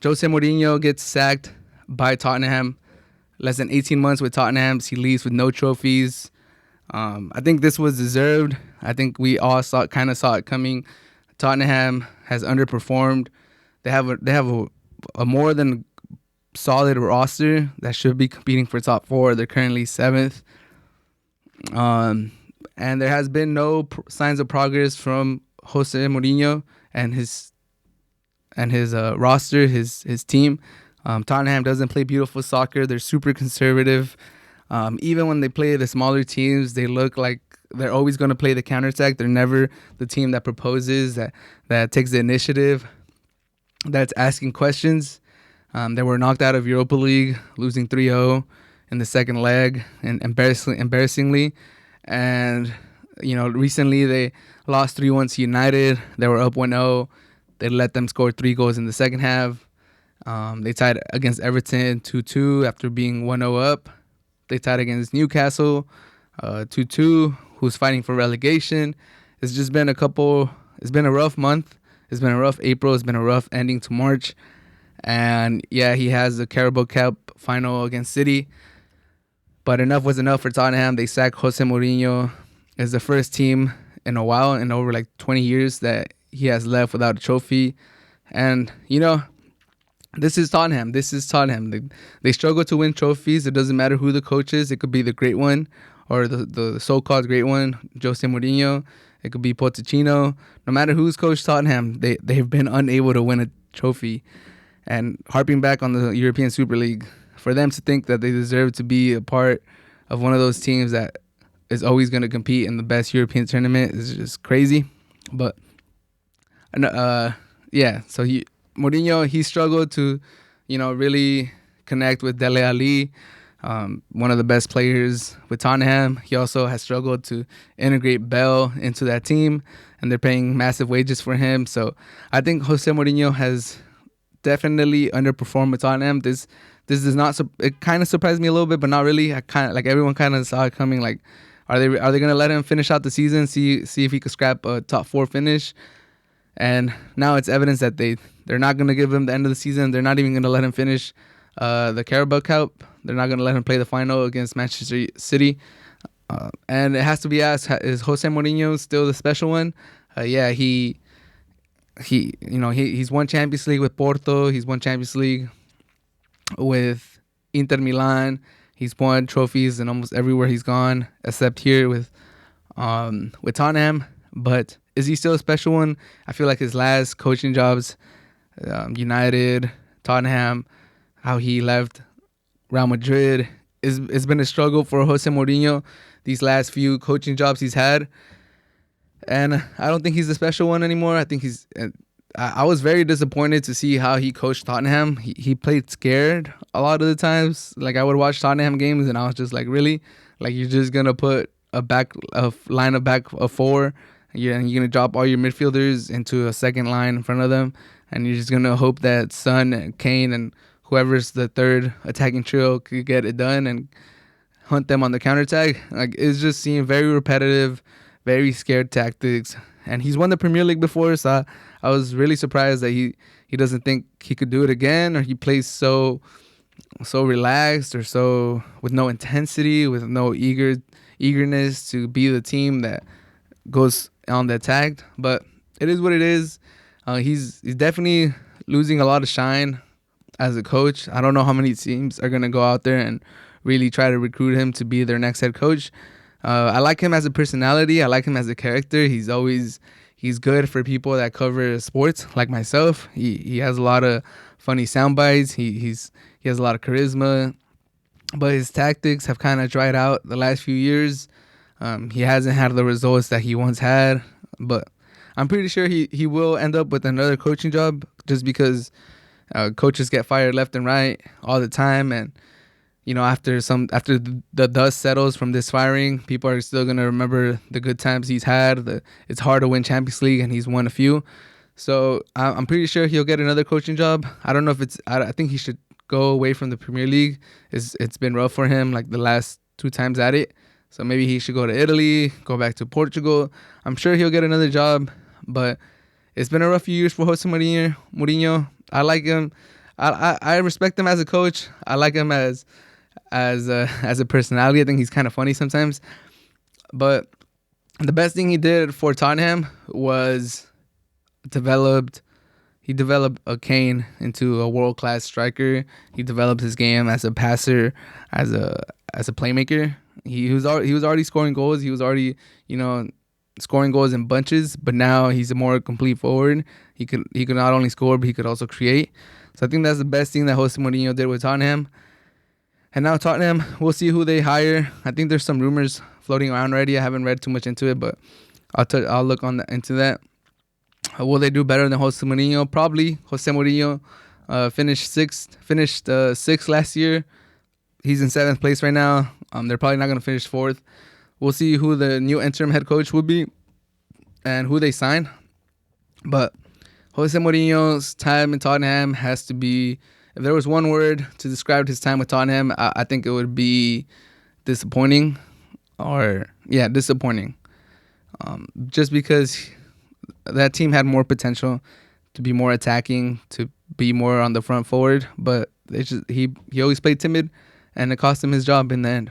Jose Mourinho gets sacked by Tottenham. Less than 18 months with Tottenham, he leaves with no trophies. I think this was deserved. I think we all kind of saw it coming. Tottenham has underperformed. They have a more than solid roster that should be competing for top four. They're currently seventh. And there has been no signs of progress from Jose Mourinho and his roster, his team. Tottenham doesn't play beautiful soccer. They're super conservative. Even when they play the smaller teams, they look like they're always going to play the counterattack. They're never the team that proposes, that takes the initiative, that's asking questions. They were knocked out of Europa League, losing 3-0 in the second leg, and embarrassingly. And, recently they lost 3-1 to United. They were up 1-0. They let them score 3 goals in the second half. They tied against Everton 2-2 after being 1-0 up. They tied against Newcastle 2-2, who's fighting for relegation. It's just been it's been a rough month. It's been a rough April. It's been a rough ending to March. And yeah, he has the Carabao Cup final against City. But enough was enough for Tottenham. They sacked Jose Mourinho. It's the first team in a while, in over like 20 years, that he has left without a trophy. And, this is Tottenham. They struggle to win trophies. It doesn't matter who the coach is. It could be the great one or the so-called great one, Jose Mourinho. It could be Pochettino. No matter who's coached Tottenham, they've been unable to win a trophy. And harping back on the European Super League, for them to think that they deserve to be a part of one of those teams that is always going to compete in the best European tournament is just crazy. But, so Mourinho, he struggled to, really connect with Dele Alli, one of the best players with Tottenham. He also has struggled to integrate Bell into that team, and they're paying massive wages for him. So I think Jose Mourinho has definitely underperformed with Tottenham. This does not. It kind of surprised me a little bit, but not really. I kind of like everyone kind of saw it coming. Like, are they gonna let him finish out the season? See if he could scrap a top 4 finish. And now it's evidence that they're not going to give him the end of the season. They're not even going to let him finish the Carabao Cup. They're not going to let him play the final against Manchester City. And it has to be asked, is Jose Mourinho still the special one? Yeah, he's won Champions League with Porto. He's won Champions League with Inter Milan. He's won trophies in almost everywhere he's gone, except here with Tottenham. But is he still a special one? I feel like his last coaching jobs, United, Tottenham, how he left Real Madrid, it's been a struggle for Jose Mourinho these last few coaching jobs he's had. And I don't think he's the special one anymore. I think I was very disappointed to see how he coached Tottenham. He played scared a lot of the times. Like, I would watch Tottenham games and I was just like, really? Like, you're just going to put a line of back of 4, and you're going to drop all your midfielders into a second line in front of them, and you're just going to hope that Son and Kane and whoever's the third attacking trio could get it done and hunt them on the counterattack. Like, it's just seemed very repetitive, very scared tactics. And he's won the Premier League before, so I was really surprised that he doesn't think he could do it again, or he plays so relaxed, or so with no intensity, with no eagerness to be the team that goes on the attack. But it is what it is. He's definitely losing a lot of shine as a coach. I don't know how many teams are going to go out there and really try to recruit him to be their next head coach. I like him as a personality. I like him as a character. He's good for people that cover sports like myself. He has a lot of funny sound bites. He has a lot of charisma, but his tactics have kind of dried out the last few years. He hasn't had the results that he once had, but I'm pretty sure he will end up with another coaching job, just because coaches get fired left and right all the time. And after the dust settles from this firing, people are still going to remember the good times he's had. It's hard to win Champions League, and he's won a few. So I'm pretty sure he'll get another coaching job. I don't know if I think he should go away from the Premier League. It's been rough for him, like the last 2 times at it. So maybe he should go to Italy, go back to Portugal. I'm sure he'll get another job, but it's been a rough few years for Jose Mourinho. I like him. I respect him as a coach. I like him as a personality. I think he's kind of funny sometimes. But the best thing he did for Tottenham was developed he developed a Kane into a world class striker. He developed his game as a passer, as a playmaker. He was already scoring goals. He was already, you know, scoring goals in bunches. But now he's a more complete forward. He could not only score, but he could also create. So I think that's the best thing that Jose Mourinho did with Tottenham. And now Tottenham, we'll see who they hire. I think there's some rumors floating around already. I haven't read too much into it, but I'll look into that. Will they do better than Jose Mourinho? Probably. Jose Mourinho finished sixth last year. He's in seventh place right now. They're probably not going to finish fourth. We'll see who the new interim head coach will be and who they sign. But Jose Mourinho's time in Tottenham has to be, if there was one word to describe his time with Tottenham, I think it would be disappointing. Disappointing. Just because that team had more potential to be more attacking, to be more on the front forward, but he always played timid, and it cost him his job in the end.